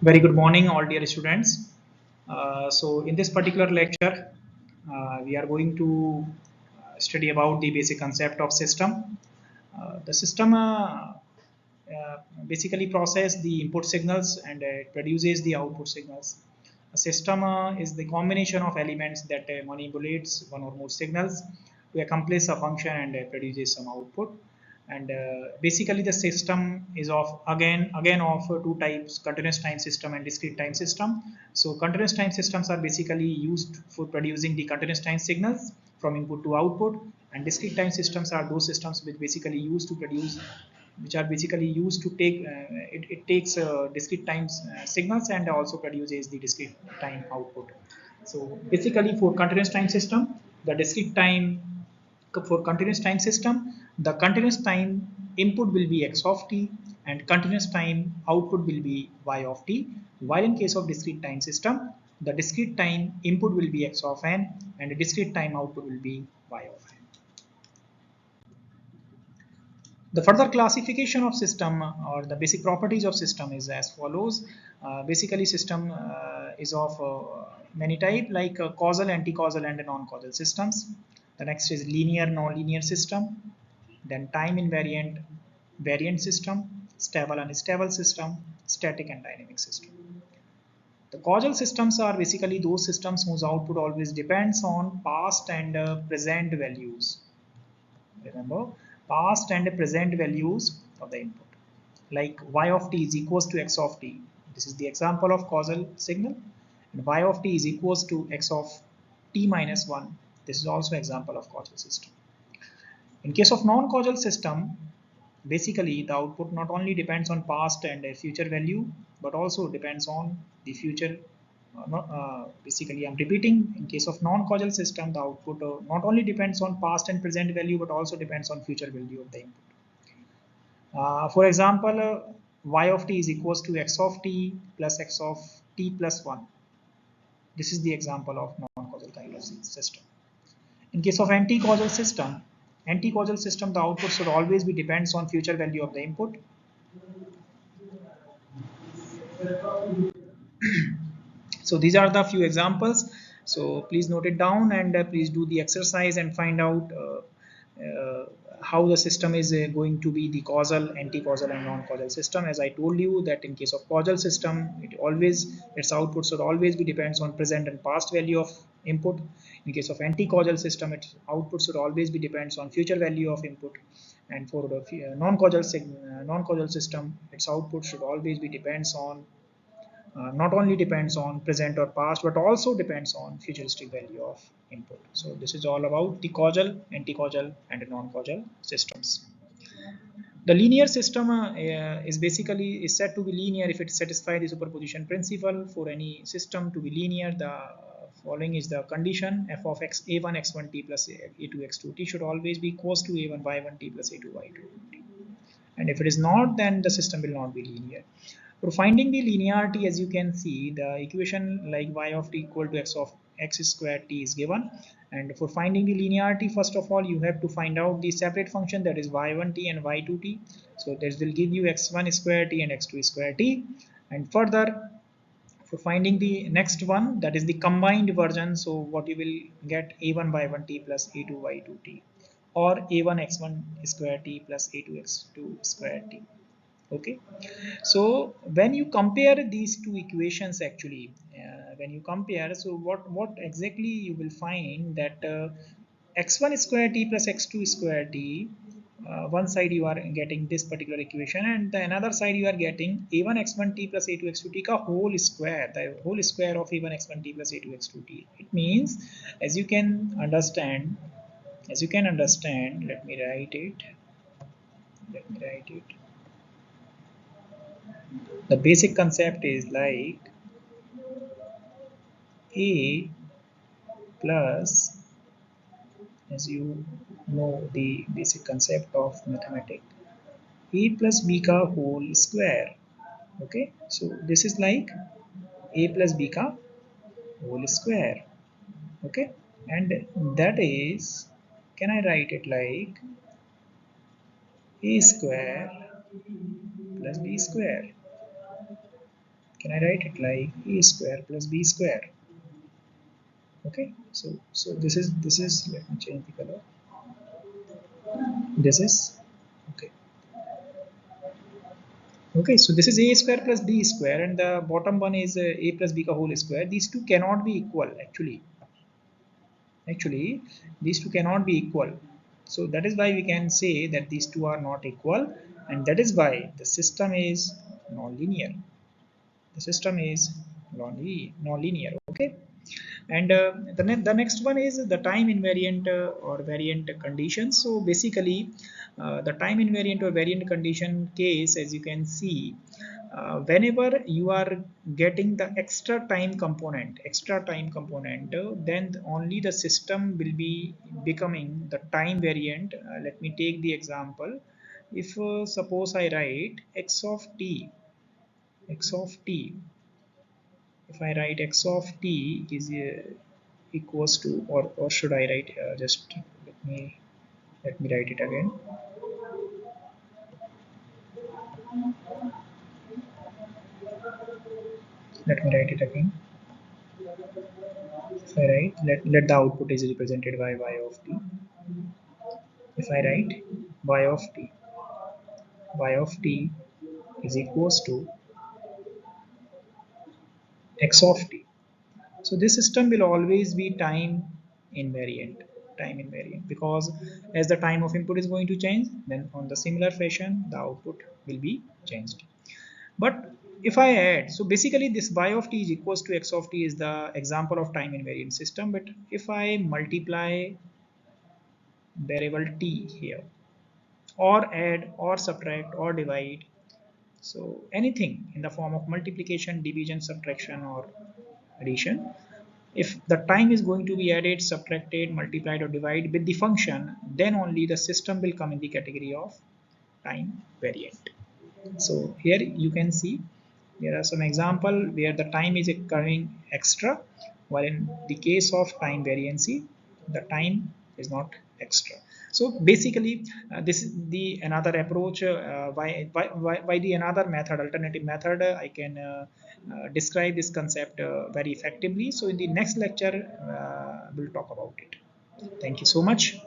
Very good morning, all dear students. So, in this particular lecture, we are going to study about the basic concept of system. The system basically process the input signals and it produces the output signals. A system is the combination of elements that manipulates one or more signals to accomplish a function and produces some output. And basically the system is of again of two types: continuous time system and discrete time system. So continuous time systems are basically used for producing the continuous time signals from input to output, and discrete time systems are those systems which basically used to produce which are basically used to take it takes discrete time signals and also produces the discrete time output. So basically for continuous time system, the discrete time for continuous time system, the continuous time input will be x of t and continuous time output will be y of t, while in case of discrete time system, the discrete time input will be x of n and the discrete time output will be y of n. The further classification of system or the basic properties of system is as follows. Basically system is of many type, like causal, anti-causal and non-causal systems. The next is linear, non-linear system, then time invariant, variant system, stable, unstable system, static and dynamic system. The causal systems are basically those systems whose output always depends on past and present values. Remember, past and present values of the input. Like y of t is equals to x of t. This is the example of causal signal. And y of t is equals to x of t minus 1. This is also example of causal system. In case of non-causal system, basically the output not only depends on past and future value, but also depends on the future. Basically, I'm repeating, in case of non-causal system, the output not only depends on past and present value, but also depends on future value of the input. For example, y of t is equals to x of t plus x of t plus 1. This is the example of non-causal kind of system. In case of anti-causal system, the output should always be depends on future value of the input. So these are the few examples. So please note it down and please do the exercise and find out how the system is going to be the causal, anti-causal and non-causal system. As I told you that in case of causal system, its output should always be depends on present and past value of input. In case of anti-causal system, its output should always be depends on future value of input. And for the non-causal system, its output should always be depends on not only depends on present or past, but also depends on futuristic value of input. So this is all about the causal, anti-causal and non-causal systems. The linear system is basically is said to be linear if it satisfies the superposition principle. For any system to be linear, the following is the condition: f of x a1 x1 t plus a2 x2 t should always be equals to a1 y1 t plus a2 y2 t. And if it is not, then the system will not be linear. For finding the linearity, as you can see, the equation like y of t equal to x of x squared t is given. And for finding the linearity, first of all, you have to find out the separate function, that is y1t and y2t. So this will give you x1 square t and x2 square t. And further, for finding the next one, that is the combined version, so what you will get a1 y1 t plus a2 y2 t, or a1 x1 square t plus a2 x2 square t. Okay, so when you compare these two equations, actually when you compare, so what exactly you will find that x1 square t plus x2 square t, one side you are getting this particular equation and the another side you are getting a1 x1 t plus a2 x2 t ka whole square, the whole square of a1 x1 t plus a2 x2 t. It means, as you can understand, let me write it. The basic concept is like a plus, as you know the basic concept of mathematics, a plus b ka whole square. Okay, so this is like a plus b ka whole square. Okay, and that is, can I write it like a square plus b square. can I write it like a square plus b square? Okay, so this is let me change the color. This is okay. Okay, so this is a square plus b square, and the bottom one is a plus b ka whole square. These two cannot be equal actually. Actually, these two cannot be equal. So that is why we can say that these two are not equal, and that is why the system is non-linear. The system is non-linear. Okay, and the next one is the time invariant or variant condition. So basically, the time invariant or variant condition case, as you can see, whenever you are getting the extra time component, then only the system will be becoming the time variant. Let me take the example. If suppose I write x of t, if I write x of t is equals to, or should I write just let me write it again. Let me write it again. If I write, let the output is represented by y of t. If I write y of t, y of t is equals to x of t. So this system will always be time invariant, because as the time of input is going to change, then on the similar fashion the output will be changed. But if I add, so basically this y of t is equals to x of t is the example of time invariant system. But if I multiply variable t here, or add or subtract or divide, so anything in the form of multiplication, division, subtraction, or addition, if the time is going to be added, subtracted, multiplied, or divided with the function, then only the system will come in the category of time variant. So here you can see there are some example where the time is occurring extra, while in the case of time variancy, the time is not extra. So basically, this is the another approach. By the another method, alternative method, I can describe this concept very effectively. So in the next lecture, we'll talk about it. Thank you so much.